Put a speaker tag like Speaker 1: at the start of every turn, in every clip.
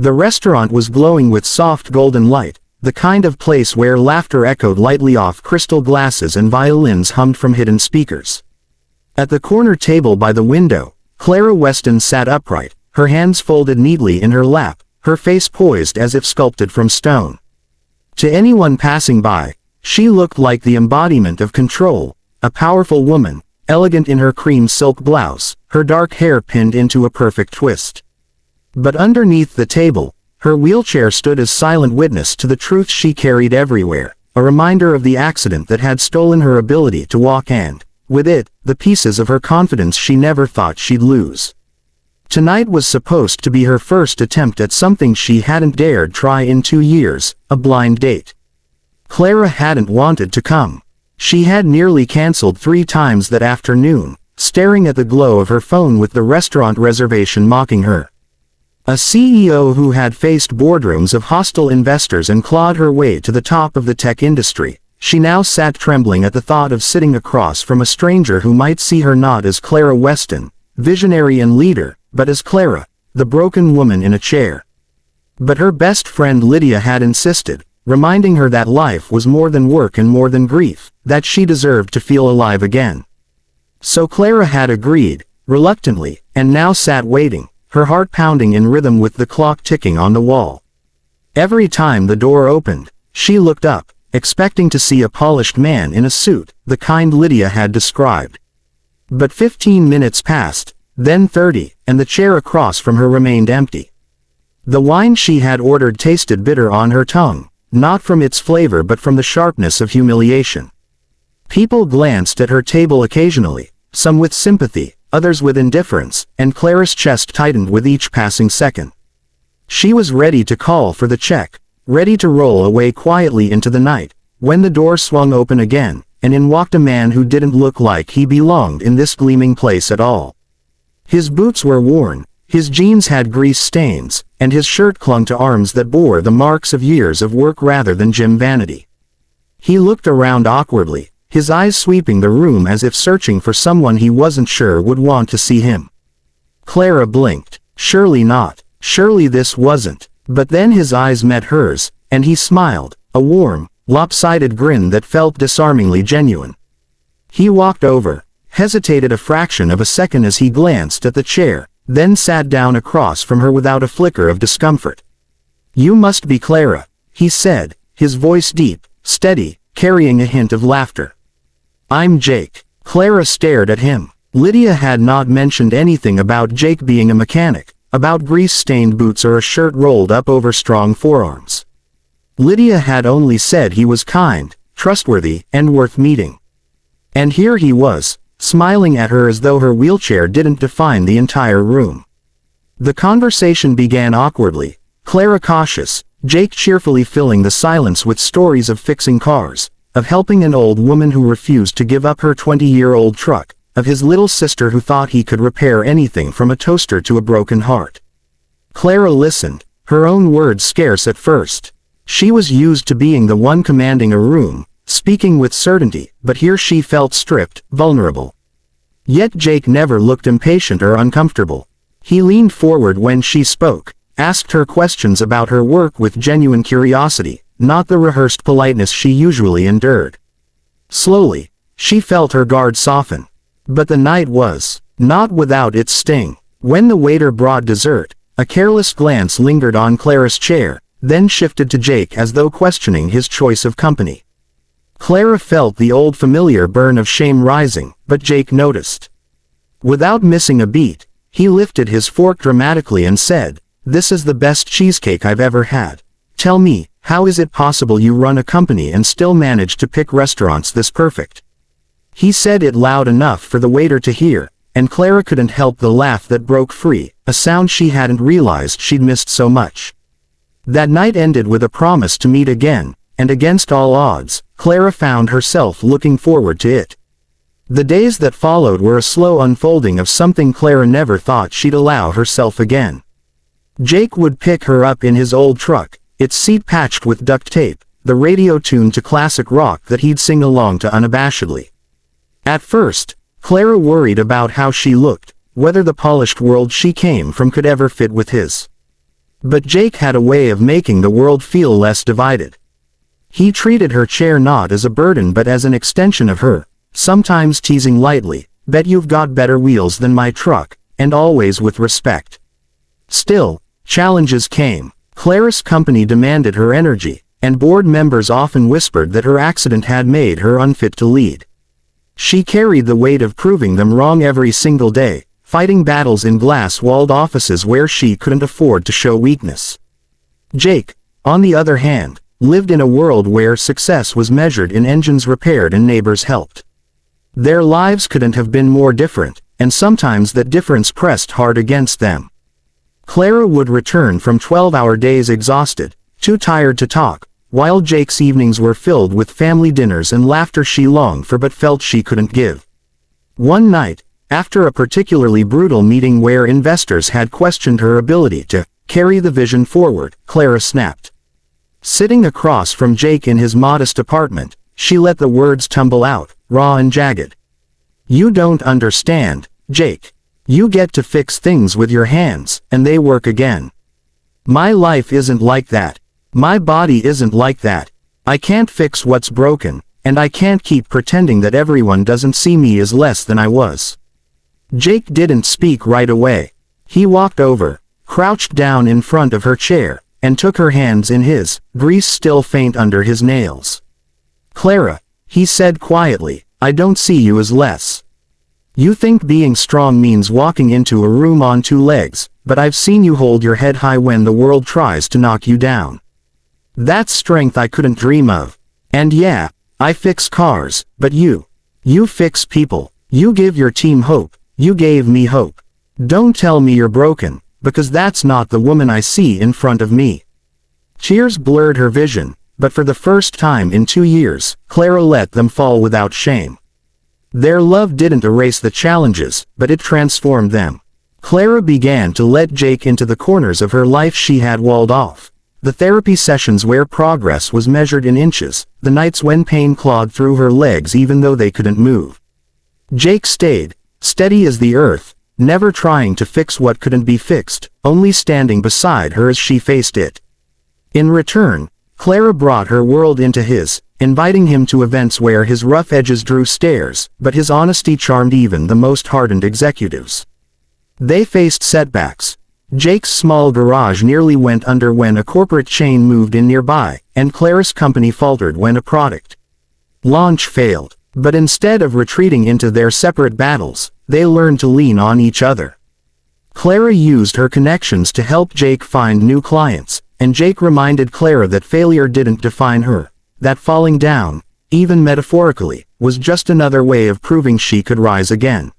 Speaker 1: The restaurant was glowing with soft golden light, the kind of place where laughter echoed lightly off crystal glasses and violins hummed from hidden speakers. At the corner table by the window, Clara Weston sat upright, her hands folded neatly in her lap, her face poised as if sculpted from stone. To anyone passing by, she looked like the embodiment of control, a powerful woman, elegant in her cream silk blouse, her dark hair pinned into a perfect twist. But underneath the table, her wheelchair stood as silent witness to the truth she carried everywhere, a reminder of the accident that had stolen her ability to walk and, with it, the pieces of her confidence she never thought she'd lose. Tonight was supposed to be her first attempt at something she hadn't dared try in 2 years, a blind date. Clara hadn't wanted to come. She had nearly cancelled 3 times that afternoon, staring at the glow of her phone with the restaurant reservation mocking her. A CEO who had faced boardrooms of hostile investors and clawed her way to the top of the tech industry, she now sat trembling at the thought of sitting across from a stranger who might see her not as Clara Weston, visionary and leader, but as Clara, the broken woman in a chair. But her best friend Lydia had insisted, reminding her that life was more than work and more than grief, that she deserved to feel alive again. So Clara had agreed, reluctantly, and now sat waiting, her heart pounding in rhythm with the clock ticking on the wall. Every time the door opened, she looked up, expecting to see a polished man in a suit, the kind Lydia had described. But 15 minutes passed, then 30, and the chair across from her remained empty. The wine she had ordered tasted bitter on her tongue, not from its flavor but from the sharpness of humiliation. People glanced at her table occasionally, some with sympathy, others with indifference, and Clara's chest tightened with each passing second. She was ready to call for the check, ready to roll away quietly into the night, when the door swung open again, and in walked a man who didn't look like he belonged in this gleaming place at all. His boots were worn, his jeans had grease stains, and his shirt clung to arms that bore the marks of years of work rather than gym vanity. He looked around awkwardly, his eyes sweeping the room as if searching for someone he wasn't sure would want to see him. Clara blinked. Surely not. Surely this wasn't. But then his eyes met hers, and he smiled, a warm, lopsided grin that felt disarmingly genuine. He walked over, hesitated a fraction of a second as he glanced at the chair, then sat down across from her without a flicker of discomfort. "You must be Clara," he said, his voice deep, steady, carrying a hint of laughter. "I'm Jake." Clara stared at him. Lydia had not mentioned anything about Jake being a mechanic, about grease-stained boots or a shirt rolled up over strong forearms. Lydia had only said he was kind, trustworthy, and worth meeting. And here he was, smiling at her as though her wheelchair didn't define the entire room. The conversation began awkwardly, Clara cautious, Jake cheerfully filling the silence with stories of fixing cars, of helping an old woman who refused to give up her 20-year-old truck, of his little sister who thought he could repair anything from a toaster to a broken heart. Clara listened, her own words scarce at first. She was used to being the one commanding a room, speaking with certainty, but here she felt stripped, vulnerable. Yet Jake never looked impatient or uncomfortable. He leaned forward when she spoke, asked her questions about her work with genuine curiosity, not the rehearsed politeness she usually endured. Slowly, she felt her guard soften. But the night was not without its sting. When the waiter brought dessert, a careless glance lingered on Clara's chair, then shifted to Jake as though questioning his choice of company. Clara felt the old familiar burn of shame rising, but Jake noticed. Without missing a beat, he lifted his fork dramatically and said, "This is the best cheesecake I've ever had. Tell me, how is it possible you run a company and still manage to pick restaurants this perfect?" He said it loud enough for the waiter to hear, and Clara couldn't help the laugh that broke free, a sound she hadn't realized she'd missed so much. That night ended with a promise to meet again, and against all odds, Clara found herself looking forward to it. The days that followed were a slow unfolding of something Clara never thought she'd allow herself again. Jake would pick her up in his old truck, its seat patched with duct tape, the radio tuned to classic rock that he'd sing along to unabashedly. At first, Clara worried about how she looked, whether the polished world she came from could ever fit with his. But Jake had a way of making the world feel less divided. He treated her chair not as a burden but as an extension of her, sometimes teasing lightly, "Bet you've got better wheels than my truck," and always with respect. Still, challenges came. Clara's company demanded her energy, and board members often whispered that her accident had made her unfit to lead. She carried the weight of proving them wrong every single day, fighting battles in glass-walled offices where she couldn't afford to show weakness. Jake, on the other hand, lived in a world where success was measured in engines repaired and neighbors helped. Their lives couldn't have been more different, and sometimes that difference pressed hard against them. Clara would return from 12-hour days exhausted, too tired to talk, while Jake's evenings were filled with family dinners and laughter she longed for but felt she couldn't give. One night, after a particularly brutal meeting where investors had questioned her ability to carry the vision forward, Clara snapped. Sitting across from Jake in his modest apartment, she let the words tumble out, raw and jagged. "You don't understand, Jake. You get to fix things with your hands, and they work again. My life isn't like that. My body isn't like that. I can't fix what's broken, and I can't keep pretending that everyone doesn't see me as less than I was." Jake didn't speak right away. He walked over, crouched down in front of her chair, and took her hands in his, grease still faint under his nails. "Clara," he said quietly, "I don't see you as less. You think being strong means walking into a room on two legs, but I've seen you hold your head high when the world tries to knock you down. That's strength I couldn't dream of. And yeah, I fix cars, but you fix people. You give your team hope. You gave me hope. Don't tell me you're broken, because that's not the woman I see in front of me." Tears blurred her vision, but for the first time in 2 years, Clara let them fall without shame. Their love didn't erase the challenges, but it transformed them. Clara began to let Jake into the corners of her life she had walled off. The therapy sessions where progress was measured in inches, the nights when pain clawed through her legs even though they couldn't move. Jake stayed, steady as the earth, never trying to fix what couldn't be fixed, only standing beside her as she faced it. In return, Clara brought her world into his, inviting him to events where his rough edges drew stares, but his honesty charmed even the most hardened executives. They faced setbacks. Jake's small garage nearly went under when a corporate chain moved in nearby, and Clara's company faltered when a product launch failed. But instead of retreating into their separate battles, they learned to lean on each other. Clara used her connections to help Jake find new clients, and Jake reminded Clara that failure didn't define her, that falling down, even metaphorically, was just another way of proving she could rise again.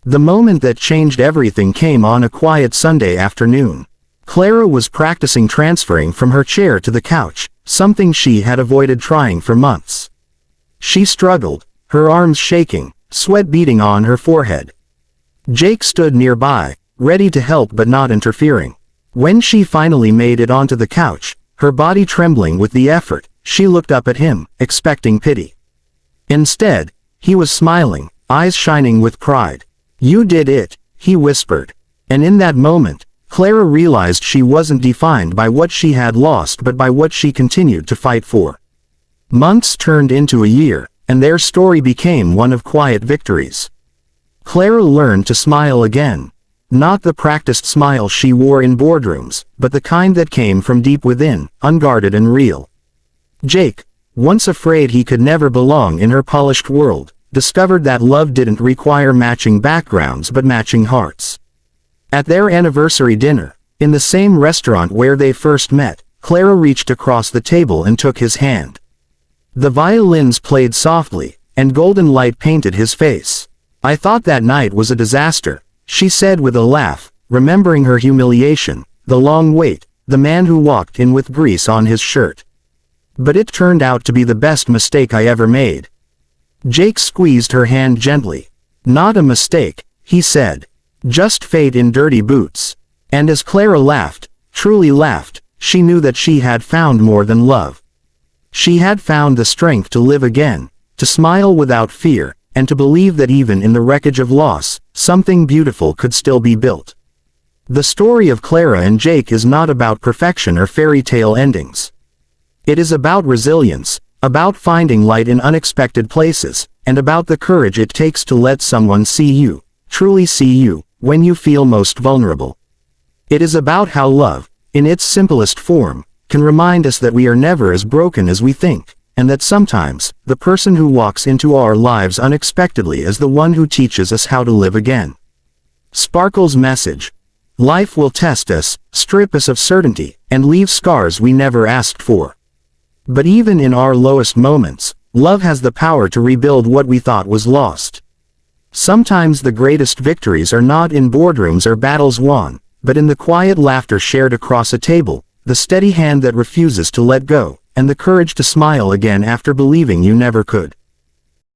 Speaker 1: The moment that changed everything came on a quiet Sunday afternoon. Clara was practicing transferring from her chair to the couch, something she had avoided trying for months. She struggled, her arms shaking, sweat beading on her forehead. Jake stood nearby, ready to help but not interfering. When she finally made it onto the couch, her body trembling with the effort, she looked up at him, expecting pity. Instead, he was smiling, eyes shining with pride. "You did it," he whispered. And in that moment, Clara realized she wasn't defined by what she had lost but by what she continued to fight for. Months turned into a year, and their story became one of quiet victories. Clara learned to smile again. Not the practiced smile she wore in boardrooms, but the kind that came from deep within, unguarded and real. Jake, once afraid he could never belong in her polished world, discovered that love didn't require matching backgrounds but matching hearts. At their anniversary dinner, in the same restaurant where they first met, Clara reached across the table and took his hand. The violins played softly, and golden light painted his face. "I thought that night was a disaster," she said with a laugh, remembering her humiliation, the long wait, the man who walked in with grease on his shirt. "But it turned out to be the best mistake I ever made." Jake squeezed her hand gently. "Not a mistake," he said. "Just fate in dirty boots." And as Clara laughed, truly laughed, she knew that she had found more than love. She had found the strength to live again, to smile without fear, and to believe that even in the wreckage of loss, something beautiful could still be built. The story of Clara and Jake is not about perfection or fairy tale endings. It is about resilience, about finding light in unexpected places, and about the courage it takes to let someone see you, truly see you, when you feel most vulnerable. It is about how love, in its simplest form, can remind us that we are never as broken as we think, and that sometimes, the person who walks into our lives unexpectedly is the one who teaches us how to live again. Sparkle's message: life will test us, strip us of certainty, and leave scars we never asked for. But even in our lowest moments, love has the power to rebuild what we thought was lost. Sometimes the greatest victories are not in boardrooms or battles won, but in the quiet laughter shared across a table, the steady hand that refuses to let go, and the courage to smile again after believing you never could.